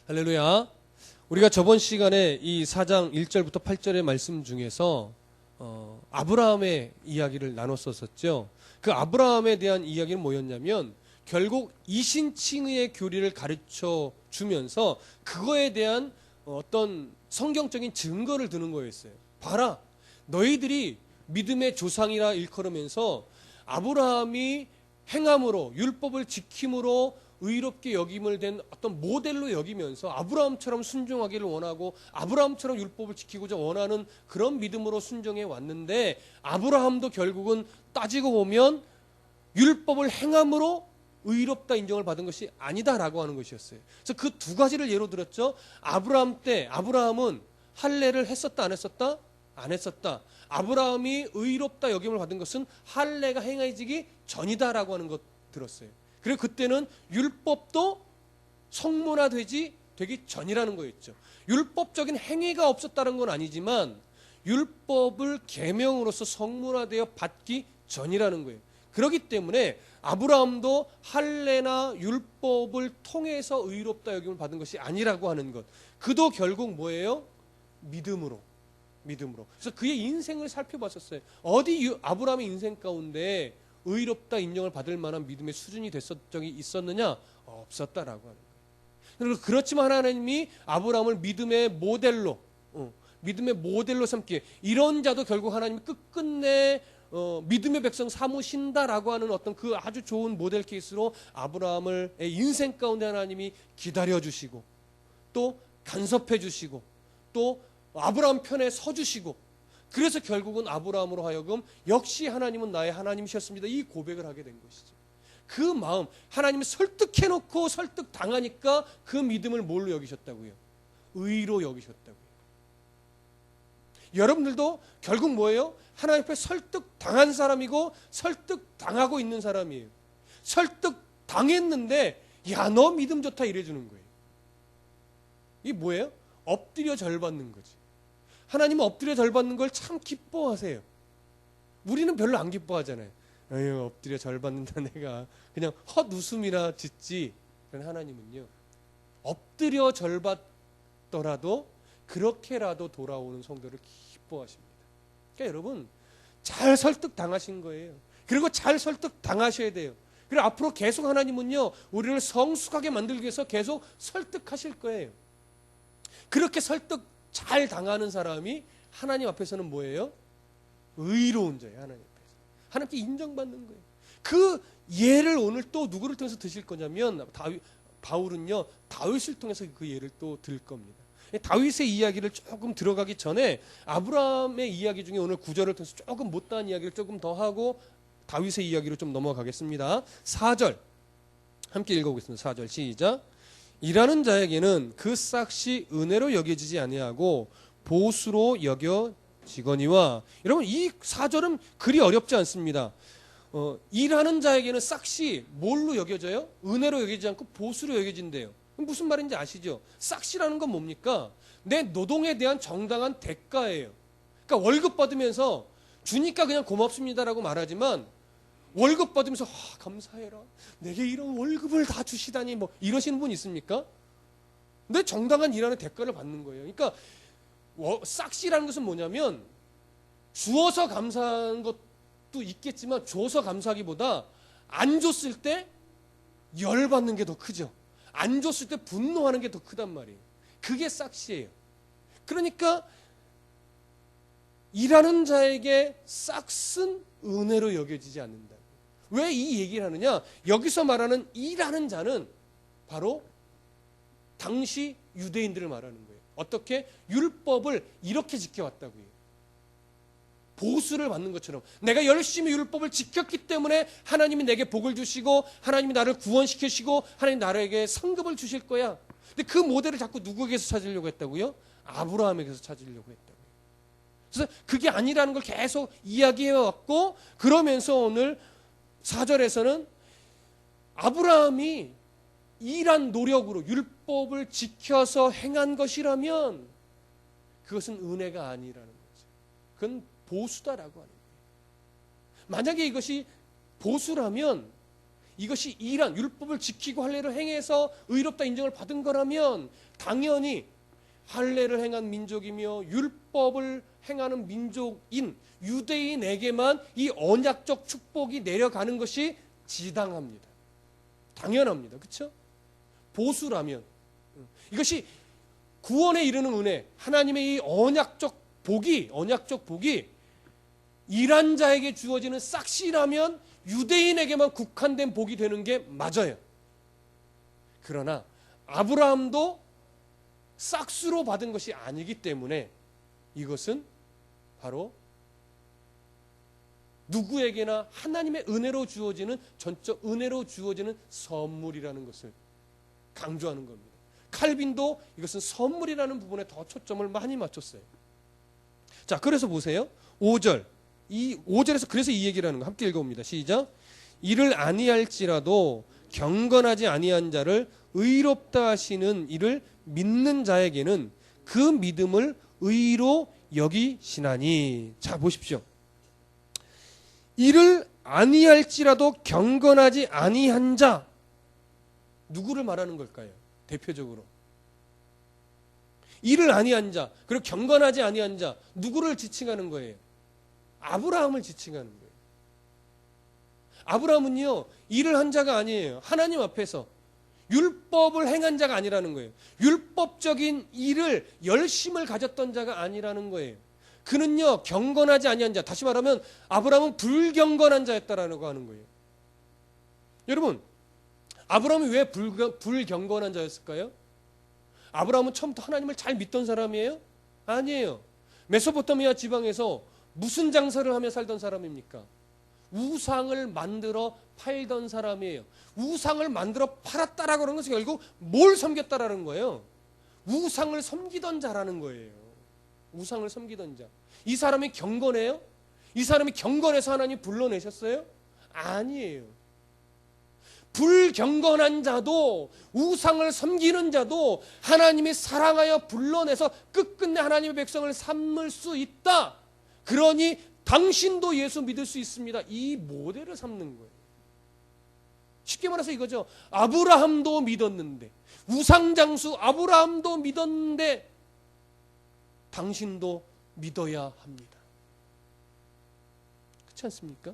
할렐루야. 우리가 저번 시간에 이 4장 1절부터 8절의 말씀 중에서 아브라함의 이야기를 나눴었죠. 그 아브라함에 대한 이야기는 뭐였냐면 결국 이신칭의의 교리를 가르쳐 주면서 그거에 대한 어떤 성경적인 증거를 드는 거였어요. 봐라, 너희들이 믿음의 조상이라 일컬으면서 아브라함이 행함으로 율법을 지킴으로 의롭게 여김을 된 어떤 모델로 여기면서 아브라함처럼 순종하기를 원하고 아브라함처럼 율법을 지키고자 원하는 그런 믿음으로 순종해 왔는데, 아브라함도 결국은 따지고 보면 율법을 행함으로 의롭다 인정을 받은 것이 아니다라고 하는 것이었어요. 그래서 그 두 가지를 예로 들었죠. 아브라함 때 아브라함은 할례를 했었다 안 했었다? 안 했었다. 아브라함이 의롭다 여김을 받은 것은 할례가 행해지기 전이다라고 하는 것 들었어요. 그리고 그때는 율법도 성문화되기 전이라는 거였죠. 율법적인 행위가 없었다는 건 아니지만 율법을 계명으로서 성문화되어 받기 전이라는 거예요. 그렇기 때문에 아브라함도 할례나 율법을 통해서 의롭다 여김을 받은 것이 아니라고 하는 것. 그도 결국 뭐예요? 믿음으로. 그래서 그의 인생을 살펴봤었어요. 어디 아브라함의 인생 가운데 의롭다 인정을 받을 만한 믿음의 수준이 됐었던 적이 있었느냐? 없었다라고 하는 거예요. 그렇지만 하나님이 아브라함을 믿음의 모델로 삼기, 이런 자도 결국 하나님이 끝끝내 믿음의 백성 삼으신다라고 하는 어떤 그 아주 좋은 모델 케이스로 아브라함의 인생 가운데 하나님이 기다려주시고 또 간섭해 주시고 또 아브라함 편에 서주시고, 그래서 결국은 아브라함으로 하여금 역시 하나님은 나의 하나님이셨습니다, 이 고백을 하게 된 것이죠. 그 마음, 하나님이 설득해놓고 설득당하니까 그 믿음을 뭘로 여기셨다고요? 의로 여기셨다고요. 여러분들도 결국 뭐예요? 하나님 앞에 설득당한 사람이고 설득당하고 있는 사람이에요. 설득당했는데 야, 너 믿음 좋다 이래주는 거예요. 이게 뭐예요? 엎드려 절받는 거지. 하나님은 엎드려 절받는 걸 참 기뻐하세요. 우리는 별로 안 기뻐하잖아요. 에휴, 엎드려 절받는다 내가 그냥 헛웃음이나 짓지. 하나님은요, 엎드려 절받더라도 그렇게라도 돌아오는 성도를 기뻐하십니다. 그러니까 여러분, 잘 설득당하신 거예요. 그리고 잘 설득당하셔야 돼요. 그리고 앞으로 계속 하나님은요, 우리를 성숙하게 만들기 위해서 계속 설득하실 거예요. 그렇게 설득 잘 당하는 사람이 하나님 앞에서는 뭐예요? 의로운 자예요. 하나님 앞에서. 하나님께 인정받는 거예요. 그 예를 오늘 또 누구를 통해서 드실 거냐면 바울은요, 다윗을 통해서 그 예를 또 들 겁니다. 다윗의 이야기를 조금 들어가기 전에 아브라함의 이야기 중에 오늘 구절을 통해서 조금 못다한 이야기를 조금 더 하고 다윗의 이야기로 좀 넘어가겠습니다. 4절 함께 읽어보겠습니다. 4절 시작. 일하는 자에게는 그 싹시 은혜로 여겨지지 아니하고 보수로 여겨지거니와. 여러분, 이 4절은 그리 어렵지 않습니다. 일하는 자에게는 싹시 뭘로 여겨져요? 은혜로 여겨지지 않고 보수로 여겨진대요. 무슨 말인지 아시죠? 싹시라는 건 뭡니까? 내 노동에 대한 정당한 대가예요. 그러니까 월급 받으면서 주니까 그냥 고맙습니다라고 말하지만 월급 받으면서 감사해라, 내게 이런 월급을 다 주시다니, 뭐 이러시는 분 있습니까? 근데 정당한 일하는 대가를 받는 거예요. 그러니까 싹시라는 것은 뭐냐면 주어서 감사한 것도 있겠지만 줘서 감사하기보다 안 줬을 때 열받는 게 더 크죠. 안 줬을 때 분노하는 게 더 크단 말이에요. 그게 싹시예요. 그러니까 일하는 자에게 싹슨 은혜로 여겨지지 않는다. 왜 이 얘기를 하느냐? 여기서 말하는 일하는 자는 바로 당시 유대인들을 말하는 거예요. 어떻게? 율법을 이렇게 지켜왔다고요. 보수를 받는 것처럼 내가 열심히 율법을 지켰기 때문에 하나님이 내게 복을 주시고 하나님이 나를 구원시키시고 하나님 나에게 상급을 주실 거야. 근데 그 모델을 자꾸 누구에게서 찾으려고 했다고요? 아브라함에게서 찾으려고 했다고요. 그래서 그게 아니라는 걸 계속 이야기해왔고, 그러면서 오늘 4절에서는 아브라함이 일한 노력으로 율법을 지켜서 행한 것이라면 그것은 은혜가 아니라는 거죠. 그건 보수다라고 하는 거예요. 만약에 이것이 보수라면 이것이 일한 율법을 지키고 할례를 행해서 의롭다 인정을 받은 거라면 당연히 할례를 행한 민족이며 율법을 행하는 민족인 유대인에게만 이 언약적 축복이 내려가는 것이 지당합니다. 당연합니다. 그렇죠? 보수라면 이것이 구원에 이르는 은혜, 하나님의 이 언약적 복이 일한 자에게 주어지는 싹시라면 유대인에게만 국한된 복이 되는 게 맞아요. 그러나 아브라함도 싹수로 받은 것이 아니기 때문에 이것은 바로 누구에게나 하나님의 은혜로 주어지는 전적 은혜로 주어지는 선물이라는 것을 강조하는 겁니다. 칼빈도 이것은 선물이라는 부분에 더 초점을 많이 맞췄어요. 자, 그래서 보세요. 5절. 이 5절에서 그래서 이 얘기를 하는 거 함께 읽어봅니다. 시작. 이를 아니할지라도 경건하지 아니한 자를 의롭다 하시는 이를 믿는 자에게는 그 믿음을 의로 여기시나니. 자, 보십시오. 이를 아니할지라도 경건하지 아니한 자, 누구를 말하는 걸까요? 대표적으로 이를 아니한 자, 그리고 경건하지 아니한 자, 누구를 지칭하는 거예요? 아브라함을 지칭하는 거예요. 아브라함은요, 일을 한 자가 아니에요. 하나님 앞에서 율법을 행한 자가 아니라는 거예요. 율법적인 일을 열심을 가졌던 자가 아니라는 거예요. 그는요, 경건하지 아니한 자, 다시 말하면 아브라함은 불경건한 자였다라고 하는 거예요. 여러분, 아브라함이 왜 불경건한 자였을까요? 아브라함은 처음부터 하나님을 잘 믿던 사람이에요? 아니에요. 메소포타미아 지방에서 무슨 장사를 하며 살던 사람입니까? 우상을 만들어 팔던 사람이에요. 우상을 만들어 팔았다라고 하는 것은 결국 뭘 섬겼다라는 거예요? 우상을 섬기던 자라는 거예요. 우상을 섬기던 자. 이 사람이 경건해요? 이 사람이 경건해서 하나님 불러내셨어요? 아니에요. 불경건한 자도 우상을 섬기는 자도 하나님이 사랑하여 불러내서 끝끝내 하나님의 백성을 삼을 수 있다. 그러니 당신도 예수 믿을 수 있습니다. 이 모델을 삼는 거예요. 쉽게 말해서 이거죠. 아브라함도 믿었는데, 우상장수 아브라함도 믿었는데 당신도 믿어야 합니다. 그렇지 않습니까?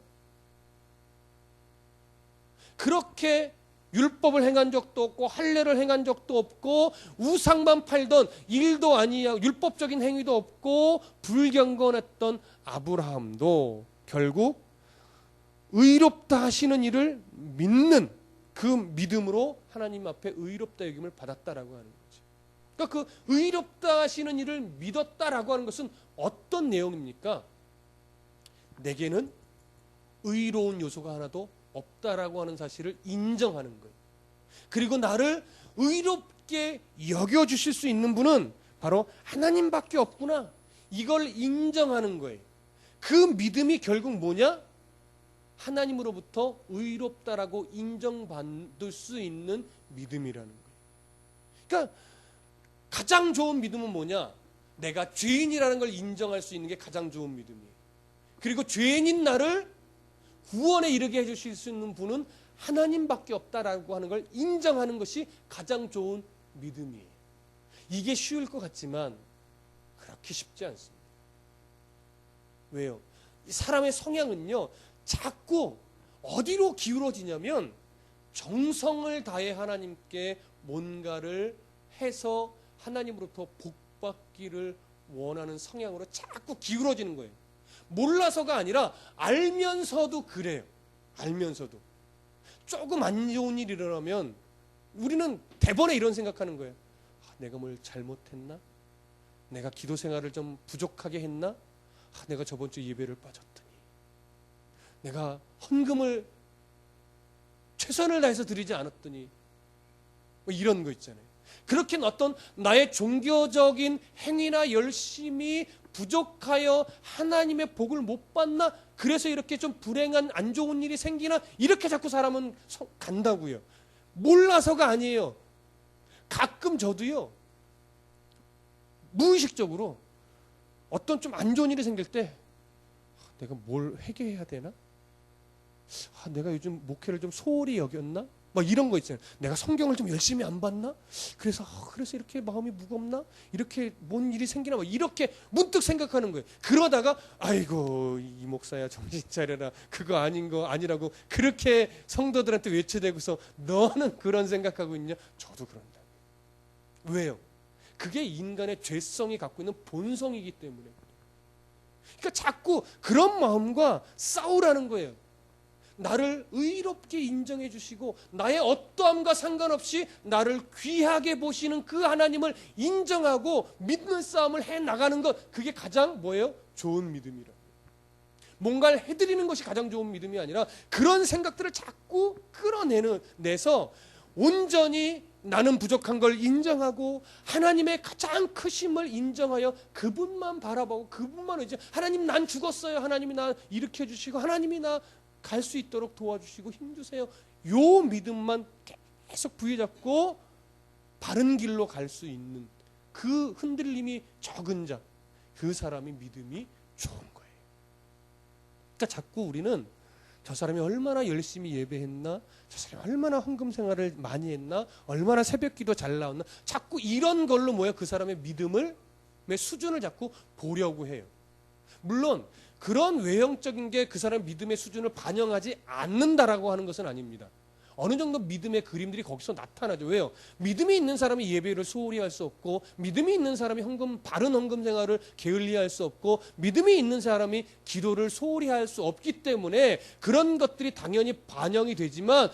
그렇게 율법을 행한 적도 없고 할례를 행한 적도 없고 우상만 팔던 일도 아니야 율법적인 행위도 없고 불경건했던 아브라함도 결국 의롭다 하시는 이를 믿는 그 믿음으로 하나님 앞에 의롭다 여김을 받았다라고 하는 거죠. 그러니까 그 의롭다 하시는 이를 믿었다라고 하는 것은 어떤 내용입니까? 내게는 의로운 요소가 하나도 없다라고 하는 사실을 인정하는 거예요. 그리고 나를 의롭게 여겨주실 수 있는 분은 바로 하나님밖에 없구나. 이걸 인정하는 거예요. 그 믿음이 결국 뭐냐? 하나님으로부터 의롭다라고 인정받을 수 있는 믿음이라는 거예요. 그러니까 가장 좋은 믿음은 뭐냐? 내가 죄인이라는 걸 인정할 수 있는 게 가장 좋은 믿음이에요. 그리고 죄인인 나를 구원에 이르게 해주실 수 있는 분은 하나님밖에 없다라고 하는 걸 인정하는 것이 가장 좋은 믿음이에요. 이게 쉬울 것 같지만 그렇게 쉽지 않습니다. 왜요? 이 사람의 성향은요, 자꾸 어디로 기울어지냐면 정성을 다해 하나님께 뭔가를 해서 하나님으로부터 복받기를 원하는 성향으로 자꾸 기울어지는 거예요. 몰라서가 아니라 알면서도 그래요. 알면서도. 조금 안 좋은 일이 일어나면 우리는 대번에 이런 생각하는 거예요. 내가 뭘 잘못했나? 내가 기도 생활을 좀 부족하게 했나? 내가 저번 주 예배를 빠졌더니 내가 헌금을 최선을 다해서 드리지 않았더니 뭐 이런 거 있잖아요. 그렇게 어떤 나의 종교적인 행위나 열심이 부족하여 하나님의 복을 못 받나? 그래서 이렇게 좀 불행한 안 좋은 일이 생기나? 이렇게 자꾸 사람은 간다고요. 몰라서가 아니에요. 가끔 저도요, 무의식적으로 어떤 좀 안 좋은 일이 생길 때 내가 뭘 회개해야 되나? 내가 요즘 목회를 좀 소홀히 여겼나? 막 이런 거 있잖아요. 내가 성경을 좀 열심히 안 봤나? 그래서 이렇게 마음이 무겁나? 이렇게 뭔 일이 생기나? 막 이렇게 문득 생각하는 거예요. 그러다가 아이고 이 목사야 정신 차려라. 그거 아닌 거 아니라고 그렇게 성도들한테 외쳐대고서 너는 그런 생각하고 있냐? 저도 그런다. 왜요? 그게 인간의 죄성이 갖고 있는 본성이기 때문에. 그러니까 자꾸 그런 마음과 싸우라는 거예요. 나를 의롭게 인정해 주시고 나의 어떠함과 상관없이 나를 귀하게 보시는 그 하나님을 인정하고 믿는 싸움을 해 나가는 것, 그게 가장 뭐예요? 좋은 믿음이라. 뭔가를 해드리는 것이 가장 좋은 믿음이 아니라 그런 생각들을 자꾸 끌어내서 온전히 나는 부족한 걸 인정하고 하나님의 가장 크심을 인정하여 그분만 바라보고 그분만 이제 하나님 난 죽었어요. 하나님이 나 일으켜 주시고 하나님이 나 갈 수 있도록 도와주시고 힘주세요. 요 믿음만 계속 부여잡고 바른 길로 갈 수 있는 그 흔들림이 적은 자, 그 사람이 믿음이 좋은 거예요. 그러니까 자꾸 우리는 저 사람이 얼마나 열심히 예배했나, 저 사람이 얼마나 헌금 생활을 많이 했나, 얼마나 새벽기도 잘 나왔나, 자꾸 이런 걸로 그 사람의 믿음의 수준을 자꾸 보려고 해요. 물론 그런 외형적인 게 그 사람의 믿음의 수준을 반영하지 않는다라고 하는 것은 아닙니다. 어느 정도 믿음의 그림들이 거기서 나타나죠. 왜요? 믿음이 있는 사람이 예배를 소홀히 할 수 없고, 믿음이 있는 사람이 바른 헌금 생활을 게을리할 수 없고, 믿음이 있는 사람이 기도를 소홀히 할 수 없기 때문에 그런 것들이 당연히 반영이 되지만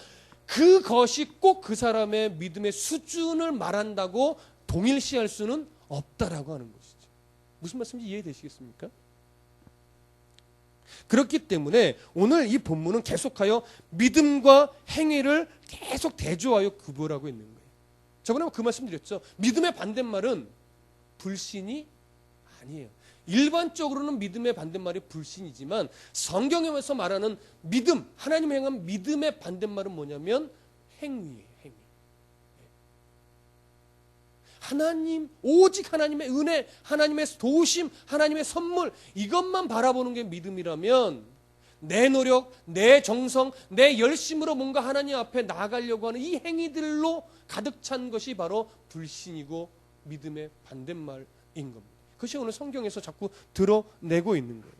그것이 꼭 그 사람의 믿음의 수준을 말한다고 동일시할 수는 없다라고 하는 것이죠. 무슨 말씀인지 이해되시겠습니까? 그렇기 때문에 오늘 이 본문은 계속하여 믿음과 행위를 계속 대조하여 구별하고 있는 거예요. 저번에 그 말씀 드렸죠. 믿음의 반대말은 불신이 아니에요. 일반적으로는 믿음의 반대말이 불신이지만 성경에서 말하는 믿음, 하나님을 향한 믿음의 반대말은 뭐냐면 행위예요. 행위. 하나님, 오직 하나님의 은혜, 하나님의 도우심, 하나님의 선물, 이것만 바라보는 게 믿음이라면 내 노력, 내 정성, 내 열심으로 뭔가 하나님 앞에 나아가려고 하는 이 행위들로 가득 찬 것이 바로 불신이고 믿음의 반대말인 겁니다. 그것이 오늘 성경에서 자꾸 드러내고 있는 거예요.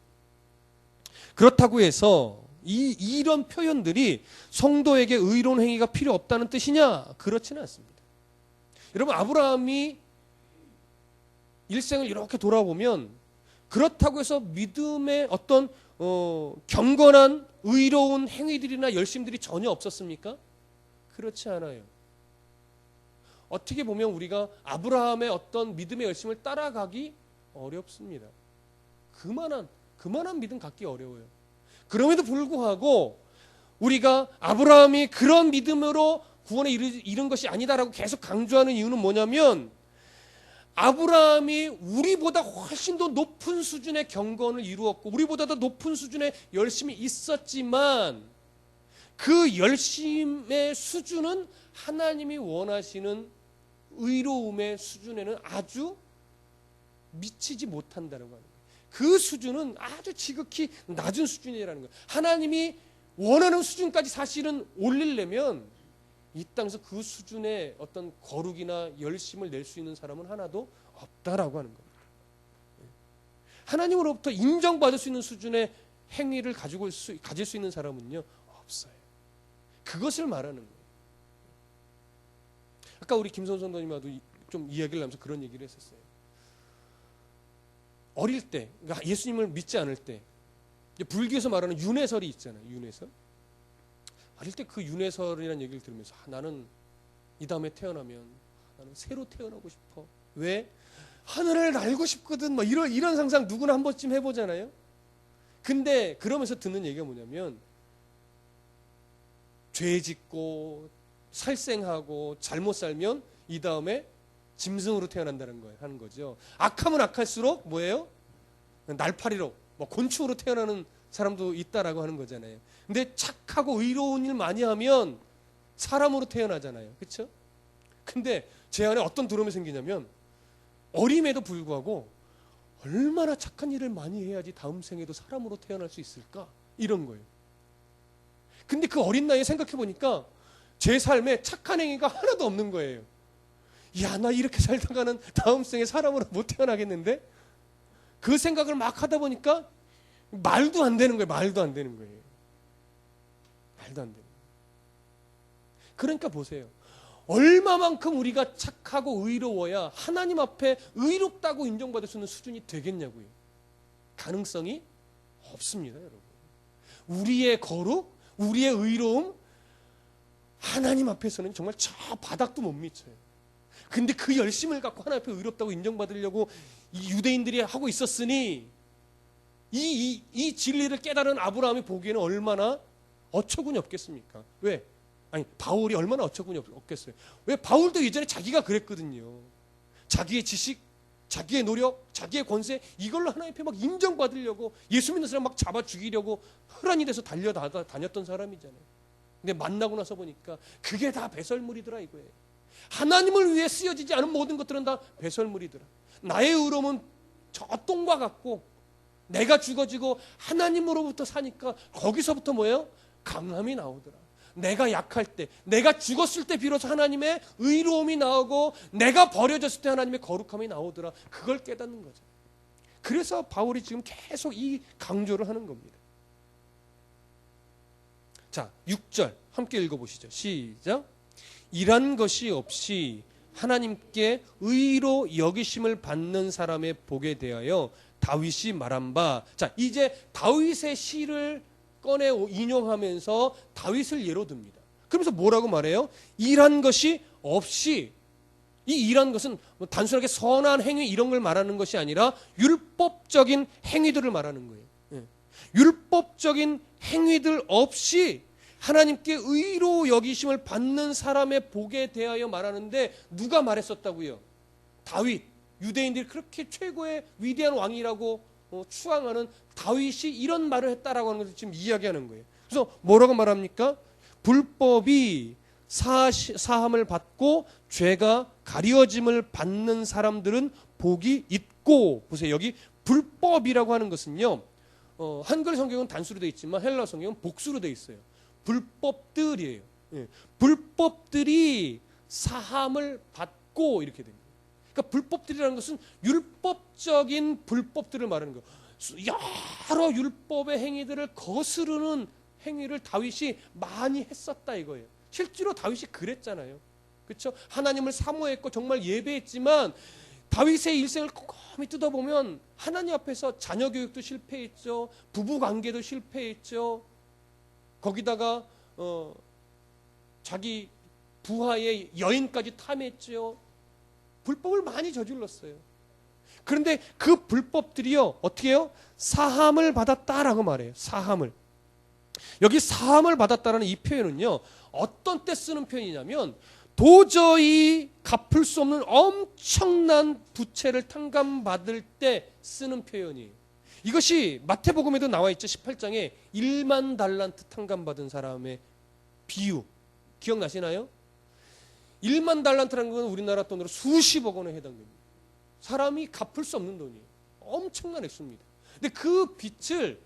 그렇다고 해서 이런 표현들이 성도에게 의로운 행위가 필요 없다는 뜻이냐? 그렇지는 않습니다. 여러분, 아브라함이 일생을 이렇게 돌아보면 그렇다고 해서 믿음의 어떤 경건한 의로운 행위들이나 열심들이 전혀 없었습니까? 그렇지 않아요. 어떻게 보면 우리가 아브라함의 어떤 믿음의 열심을 따라가기 어렵습니다. 그만한 믿음 갖기 어려워요. 그럼에도 불구하고 우리가 아브라함이 그런 믿음으로 구원에 이른 것이 아니다라고 계속 강조하는 이유는 뭐냐면 아브라함이 우리보다 훨씬 더 높은 수준의 경건을 이루었고 우리보다 더 높은 수준의 열심이 있었지만 그 열심의 수준은 하나님이 원하시는 의로움의 수준에는 아주 미치지 못한다는 거예요. 그 수준은 아주 지극히 낮은 수준이라는 거예요. 하나님이 원하는 수준까지 사실은 올리려면 이 땅에서 그 수준의 어떤 거룩이나 열심을 낼 수 있는 사람은 하나도 없다라고 하는 겁니다. 하나님으로부터 인정받을 수 있는 수준의 행위를 가질 수 있는 사람은요 없어요. 그것을 말하는 거예요. 아까 우리 김선 선생님하고 좀 이야기를 하면서 그런 얘기를 했었어요. 어릴 때, 그러니까 예수님을 믿지 않을 때 불교에서 말하는 윤회설이 있잖아요. 윤회설. 어릴 때 그 윤회설이라는 얘기를 들으면서 나는 이 다음에 태어나면 나는 새로 태어나고 싶어. 왜? 하늘을 날고 싶거든. 막 이런 상상 누구나 한 번쯤 해보잖아요. 근데 그러면서 듣는 얘기가 뭐냐면 죄 짓고 살생하고 잘못 살면 이 다음에 짐승으로 태어난다는 거예요. 하는 거죠. 악하면 악할수록 뭐예요? 날파리로, 곤충으로 태어나는 사람도 있다라고 하는 거잖아요. 근데 착하고 의로운 일 많이 하면 사람으로 태어나잖아요. 그렇죠? 근데 제 안에 어떤 두려움이 생기냐면 어림에도 불구하고 얼마나 착한 일을 많이 해야지 다음 생에도 사람으로 태어날 수 있을까? 이런 거예요. 근데 그 어린 나이에 생각해 보니까 제 삶에 착한 행위가 하나도 없는 거예요. 야, 나 이렇게 살다가는 다음 생에 사람으로 못 태어나겠는데? 그 생각을 막 하다 보니까 말도 안 되는 거예요. 말도 안 되는 거예요. 말도 안 되는 거예요. 그러니까 보세요. 얼마만큼 우리가 착하고 의로워야 하나님 앞에 의롭다고 인정받을 수 있는 수준이 되겠냐고요. 가능성이 없습니다, 여러분. 우리의 거룩, 우리의 의로움, 하나님 앞에서는 정말 저 바닥도 못 미쳐요. 근데 그 열심을 갖고 하나님 앞에 의롭다고 인정받으려고 이 유대인들이 하고 있었으니 이 진리를 깨달은 아브라함이 보기에는 얼마나 어처구니 없겠습니까? 왜? 아니, 바울이 얼마나 어처구니 없겠어요. 왜? 바울도 예전에 자기가 그랬거든요. 자기의 지식, 자기의 노력, 자기의 권세, 이걸로 하나님 앞에 막 인정받으려고 예수 믿는 사람 막 잡아 죽이려고 혈안이 돼서 다녔던 사람이잖아요. 근데 만나고 나서 보니까 그게 다 배설물이더라 이거예요. 하나님을 위해 쓰여지지 않은 모든 것들은 다 배설물이더라. 나의 의로움은 저 똥과 같고 내가 죽어지고 하나님으로부터 사니까 거기서부터 뭐예요? 강함이 나오더라. 내가 약할 때, 내가 죽었을 때 비로소 하나님의 의로움이 나오고 내가 버려졌을 때 하나님의 거룩함이 나오더라. 그걸 깨닫는 거죠. 그래서 바울이 지금 계속 이 강조를 하는 겁니다. 자, 6절 함께 읽어보시죠. 시작. 이란 것이 없이 하나님께 의로 여기심을 받는 사람의 복에 대하여 다윗이 말한 바. 자, 이제 다윗의 시를 꺼내 인용하면서 다윗을 예로 듭니다. 그러면서 뭐라고 말해요? 일한 것이 없이. 이 일한 것은 단순하게 선한 행위 이런 걸 말하는 것이 아니라 율법적인 행위들을 말하는 거예요. 율법적인 행위들 없이 하나님께 의로 여기심을 받는 사람의 복에 대하여 말하는데 누가 말했었다고요? 다윗. 유대인들이 그렇게 최고의 위대한 왕이라고 추앙하는 다윗이 이런 말을 했다라고 하는 것을 지금 이야기하는 거예요. 그래서 뭐라고 말합니까? 불법이 사함을 받고 죄가 가려짐을 받는 사람들은 복이 있고. 보세요. 여기 불법이라고 하는 것은요, 한글 성경은 단수로 되어 있지만 헬라 성경은 복수로 되어 있어요. 불법들이에요. 예. 불법들이 사함을 받고 이렇게 됩니다. 그러니까 불법들이라는 것은 율법적인 불법들을 말하는 거예요. 여러 율법의 행위들을 거스르는 행위를 다윗이 많이 했었다 이거예요. 실제로 다윗이 그랬잖아요. 그렇죠? 하나님을 사모했고 정말 예배했지만 다윗의 일생을 꼼꼼히 뜯어보면 하나님 앞에서 자녀 교육도 실패했죠. 부부 관계도 실패했죠. 거기다가 자기 부하의 여인까지 탐했죠. 불법을 많이 저질렀어요. 그런데 그 불법들이요, 어떻게 해요? 사함을 받았다라고 말해요. 사함을. 여기 사함을 받았다라는 이 표현은요, 어떤 때 쓰는 표현이냐면 도저히 갚을 수 없는 엄청난 부채를 탕감받을 때 쓰는 표현이에요. 이것이 마태복음에도 나와 있죠. 18장에 1만 달란트 탕감받은 사람의 비유. 기억나시나요? 1만 달란트라는 건 우리나라 돈으로 수십억 원에 해당됩니다. 사람이 갚을 수 없는 돈이에요. 엄청난 액수입니다. 근데 그 빚을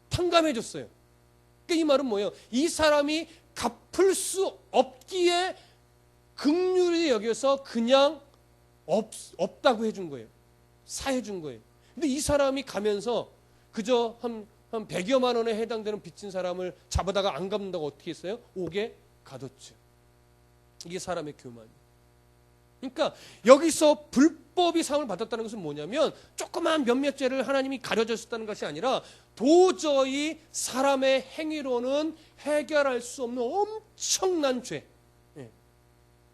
탕감해 줬어요. 그러니까 이 말은 뭐예요? 이 사람이 갚을 수 없기에 긍휼히 여겨서 그냥 없다고 해준 거예요. 사해 준 거예요. 근데 이 사람이 가면서 그저 한 100여만 원에 해당되는 빚진 사람을 잡아다가 안 갚는다고 어떻게 했어요? 옥에 가뒀죠. 이게 사람의 교만이에요. 그러니까 여기서 불법이 사함을 받았다는 것은 뭐냐면 조그만 몇몇 죄를 하나님이 가려줬다는 것이 아니라 도저히 사람의 행위로는 해결할 수 없는 엄청난 죄. 예.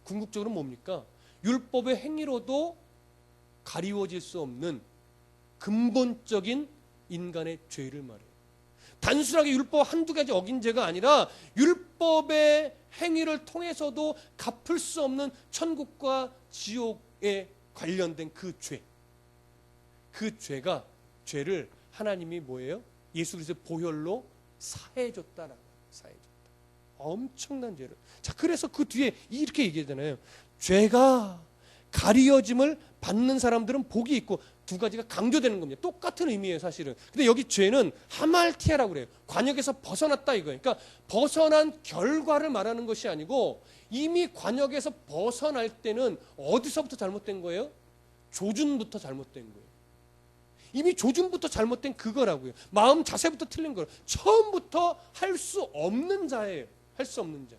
궁극적으로 뭡니까? 율법의 행위로도 가리워질 수 없는 근본적인 인간의 죄를 말해요. 단순하게 율법 한두 가지 어긴 죄가 아니라 율법의 행위를 통해서도 갚을 수 없는 천국과 지옥에 관련된 그 죄. 그 죄를 하나님이 뭐예요? 예수 그리스도의 보혈로 사해줬다라고. 사해줬다. 엄청난 죄를. 자, 그래서 그 뒤에 이렇게 얘기하잖아요. 죄가 가리워짐을 받는 사람들은 복이 있고, 두 가지가 강조되는 겁니다. 똑같은 의미예요, 사실은. 근데 여기 죄는 하말티아라고 그래요. 관역에서 벗어났다 이거예요. 그러니까 벗어난 결과를 말하는 것이 아니고, 이미 관역에서 벗어날 때는 어디서부터 잘못된 거예요? 조준부터 잘못된 거예요. 이미 조준부터 잘못된 그거라고요. 마음 자세부터 틀린 거예요. 처음부터 할 수 없는 자예요. 할 수 없는 자.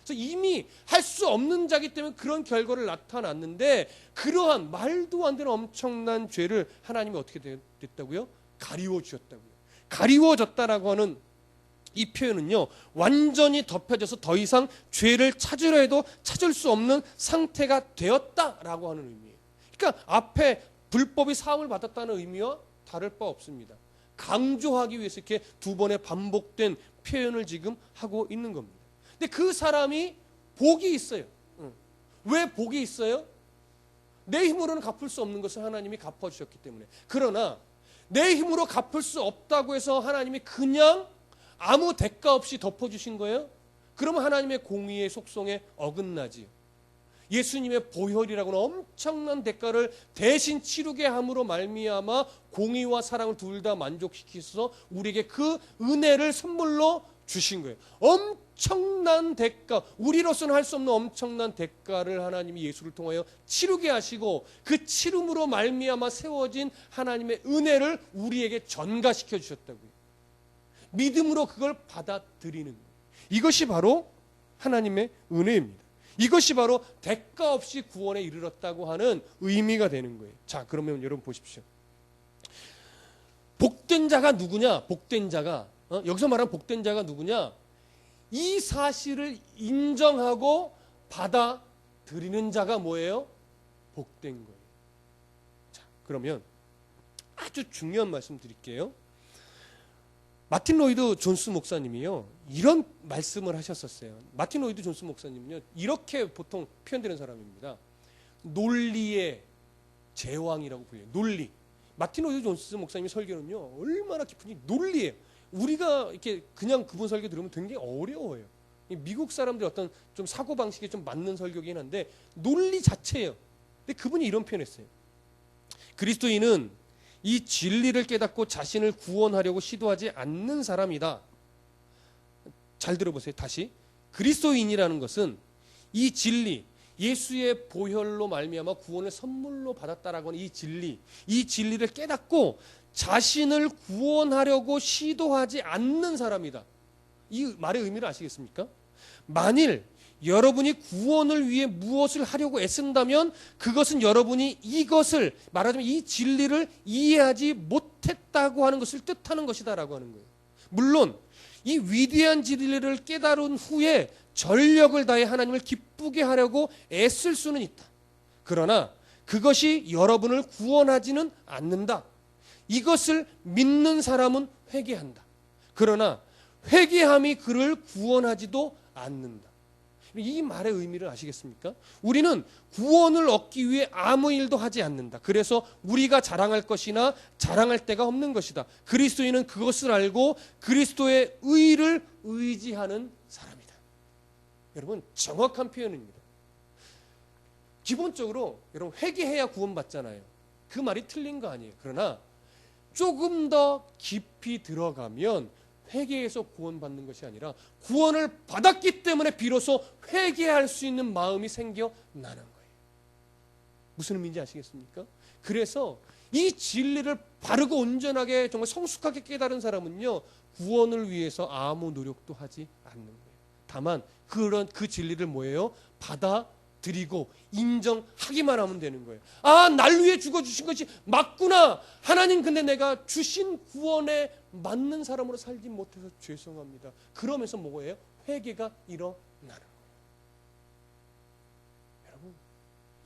그래서 이미 할 수 없는 자기 때문에 그런 결과를 나타났는데, 그러한 말도 안 되는 엄청난 죄를 하나님이 어떻게 됐다고요? 가리워 주셨다고요. 가리워졌다라고 하는 이 표현은요, 완전히 덮여져서 더 이상 죄를 찾으려 해도 찾을 수 없는 상태가 되었다라고 하는 의미예요. 그러니까 앞에 불법이 사함을 받았다는 의미와 다를 바 없습니다. 강조하기 위해서 이렇게 두 번의 반복된 표현을 지금 하고 있는 겁니다. 근데 그 사람이 복이 있어요. 왜 복이 있어요? 내 힘으로는 갚을 수 없는 것을 하나님이 갚아주셨기 때문에. 그러나 내 힘으로 갚을 수 없다고 해서 하나님이 그냥 아무 대가 없이 덮어주신 거예요? 그러면 하나님의 공의의 속성에 어긋나지요. 예수님의 보혈이라고는 엄청난 대가를 대신 치르게 함으로 말미암아 공의와 사랑을 둘 다 만족시키셔서 우리에게 그 은혜를 선물로 주신 거예요. 엄청난 대가, 우리로서는 할 수 없는 엄청난 대가를 하나님이 예수를 통하여 치르게 하시고, 그 치름으로 말미암아 세워진 하나님의 은혜를 우리에게 전가시켜 주셨다고요. 믿음으로 그걸 받아들이는 거예요. 이것이 바로 하나님의 은혜입니다. 이것이 바로 대가 없이 구원에 이르렀다고 하는 의미가 되는 거예요. 자, 그러면 여러분 보십시오. 복된 자가 누구냐? 복된 자가, 여기서 말하는 복된 자가 누구냐? 이 사실을 인정하고 받아들이는 자가 뭐예요? 복된 거예요. 자, 그러면 아주 중요한 말씀 드릴게요. 마틴 로이드 존스 목사님이요, 이런 말씀을 하셨었어요. 마틴 로이드 존스 목사님은요, 이렇게 보통 표현되는 사람입니다. 논리의 제왕이라고 불려요. 논리. 마틴 로이드 존스 목사님의 설교는요, 얼마나 깊은지 논리예요. 우리가 이렇게 그냥 그분 설교 들으면 굉장히 어려워요. 미국 사람들의 어떤 좀 사고방식에 좀 맞는 설교긴 한데 논리 자체예요. 근데 그분이 이런 표현했어요. 그리스도인은 이 진리를 깨닫고 자신을 구원하려고 시도하지 않는 사람이다. 잘 들어보세요. 다시. 그리스도인이라는 것은 이 진리, 예수의 보혈로 말미암아 구원을 선물로 받았다라고 하는 이 진리를 깨닫고 자신을 구원하려고 시도하지 않는 사람이다. 이 말의 의미를 아시겠습니까? 만일 여러분이 구원을 위해 무엇을 하려고 애쓴다면 그것은 여러분이 이것을, 말하자면 이 진리를 이해하지 못했다고 하는 것을 뜻하는 것이다라고 하는 거예요. 물론 이 위대한 진리를 깨달은 후에 전력을 다해 하나님을 기쁘게 하려고 애쓸 수는 있다. 그러나 그것이 여러분을 구원하지는 않는다. 이것을 믿는 사람은 회개한다. 그러나 회개함이 그를 구원하지도 않는다. 이 말의 의미를 아시겠습니까? 우리는 구원을 얻기 위해 아무 일도 하지 않는다. 그래서 우리가 자랑할 것이나 자랑할 데가 없는 것이다. 그리스도인은 그것을 알고 그리스도의 의를 의지하는 사람이다. 여러분, 정확한 표현입니다. 기본적으로 여러분 회개해야 구원받잖아요. 그 말이 틀린 거 아니에요. 그러나 조금 더 깊이 들어가면 회개해서 구원받는 것이 아니라 구원을 받았기 때문에 비로소 회개할 수 있는 마음이 생겨나는 거예요. 무슨 의미인지 아시겠습니까? 그래서 이 진리를 바르고 온전하게 정말 성숙하게 깨달은 사람은요, 구원을 위해서 아무 노력도 하지 않는 거예요. 다만 그 진리를 뭐예요? 받아들이고 인정하기만 하면 되는 거예요. 아, 날 위해 죽어주신 것이 맞구나. 하나님, 근데 내가 주신 구원에 맞는 사람으로 살지 못해서 죄송합니다. 그러면서 뭐예요? 회개가 일어나는 거예요. 여러분,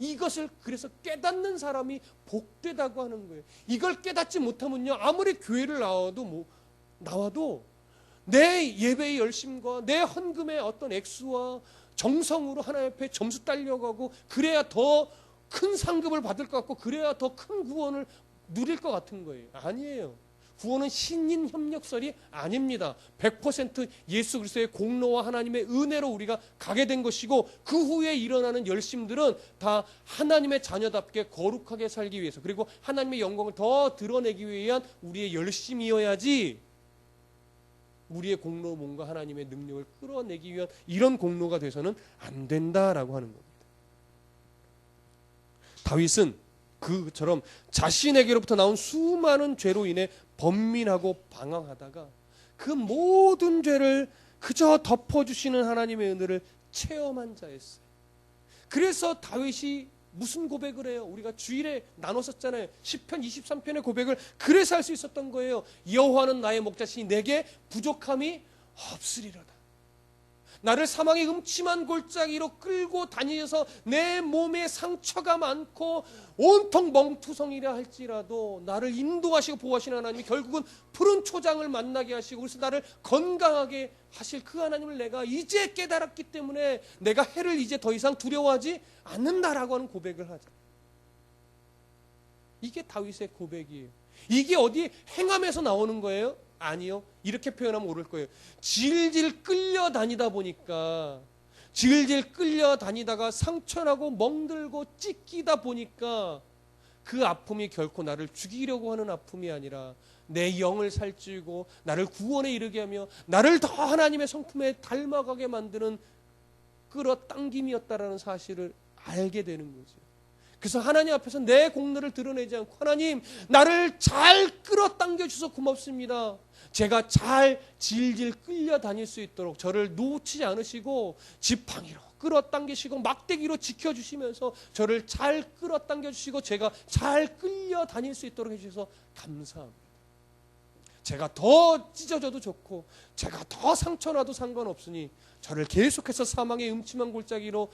이것을 그래서 깨닫는 사람이 복되다고 하는 거예요. 이걸 깨닫지 못하면요, 아무리 교회를 나와도 내 예배의 열심과 내 헌금의 어떤 액수와 정성으로 하나님 앞에 점수 딸려가고 그래야 더 큰 상급을 받을 것 같고 그래야 더 큰 구원을 누릴 것 같은 거예요. 아니에요. 구원은 신인 협력설이 아닙니다. 100% 예수 그리스도의 공로와 하나님의 은혜로 우리가 가게 된 것이고, 그 후에 일어나는 열심들은 다 하나님의 자녀답게 거룩하게 살기 위해서, 그리고 하나님의 영광을 더 드러내기 위한 우리의 열심이어야지, 우리의 공로몸과 하나님의 능력을 끌어내기 위한 이런 공로가 돼서는 안 된다라고 하는 겁니다. 다윗은 그처럼 자신에게로부터 나온 수많은 죄로 인해 번민하고 방황하다가 그 모든 죄를 그저 덮어주시는 하나님의 은혜를 체험한 자였어요. 그래서 다윗이 무슨 고백을 해요? 우리가 주일에 나눴었잖아요. 시편 23편의 고백을 그래서 할 수 있었던 거예요. 여호와는 나의 목자시니 내게 부족함이 없으리로다. 나를 사망의 음침한 골짜기로 끌고 다니셔서 내 몸에 상처가 많고 온통 멍투성이라 할지라도 나를 인도하시고 보호하시는 하나님이 결국은 푸른 초장을 만나게 하시고, 그래서 나를 건강하게 하실 그 하나님을 내가 이제 깨달았기 때문에 내가 해를 이제 더 이상 두려워하지 않는다라고 하는 고백을 하자. 이게 다윗의 고백이에요. 이게 어디 행함에서 나오는 거예요? 아니요. 이렇게 표현하면 옳을 거예요. 질질 끌려다니다 보니까, 질질 끌려다니다가 상처나고 멍들고 찢기다 보니까 그 아픔이 결코 나를 죽이려고 하는 아픔이 아니라 내 영을 살찌우고 나를 구원에 이르게 하며 나를 더 하나님의 성품에 닮아가게 만드는 끌어당김이었다라는 사실을 알게 되는 거죠. 그래서 하나님 앞에서 내 공로를 드러내지 않고, 하나님 나를 잘 끌어당겨 주셔서 고맙습니다. 제가 잘 질질 끌려다닐 수 있도록 저를 놓치지 않으시고 지팡이로 끌어당기시고 막대기로 지켜주시면서 저를 잘 끌어당겨 주시고 제가 잘 끌려다닐 수 있도록 해주셔서 감사합니다. 제가 더 찢어져도 좋고 제가 더 상처나도 상관없으니 저를 계속해서 사망의 음침한 골짜기로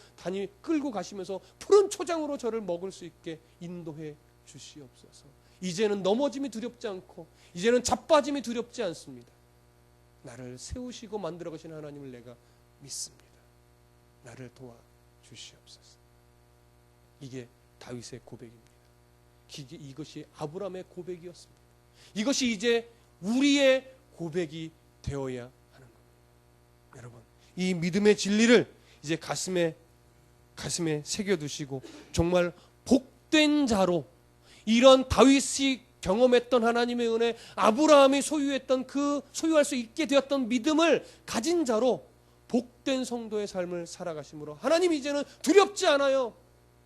끌고 가시면서 푸른 초장으로 저를 먹을 수 있게 인도해 주시옵소서. 이제는 넘어짐이 두렵지 않고 이제는 자빠짐이 두렵지 않습니다. 나를 세우시고 만들어 가시는 하나님을 내가 믿습니다. 나를 도와주시옵소서. 이게 다윗의 고백입니다. 이것이 아브라함의 고백이었습니다. 이것이 이제 우리의 고백이 되어야 하는 겁니다. 여러분, 이 믿음의 진리를 이제 가슴에 새겨두시고 정말 복된 자로, 이런 다윗이 경험했던 하나님의 은혜, 아브라함이 소유했던 소유할 수 있게 되었던 믿음을 가진 자로 복된 성도의 삶을 살아가심으로 하나님 이제는 두렵지 않아요.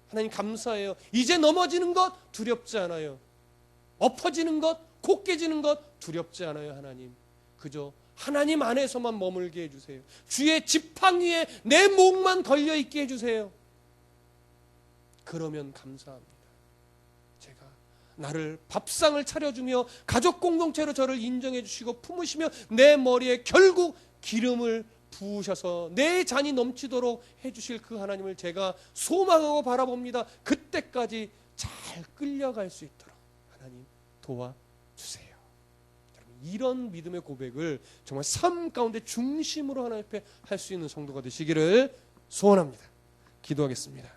하나님 감사해요. 이제 넘어지는 것 두렵지 않아요. 엎어지는 것, 곧 깨지는 것 두렵지 않아요. 하나님 그저 하나님 안에서만 머물게 해주세요. 주의 지팡이에 내 목만 걸려있게 해주세요. 그러면 감사합니다. 제가 나를 밥상을 차려주며 가족 공동체로 저를 인정해 주시고 품으시며 내 머리에 결국 기름을 부으셔서 내 잔이 넘치도록 해주실 그 하나님을 제가 소망하고 바라봅니다. 그때까지 잘 끌려갈 수 있도록 하나님 도와주세요. 이런 믿음의 고백을 정말 삶 가운데 중심으로 하나님 앞에 할 수 있는 성도가 되시기를 소원합니다. 기도하겠습니다.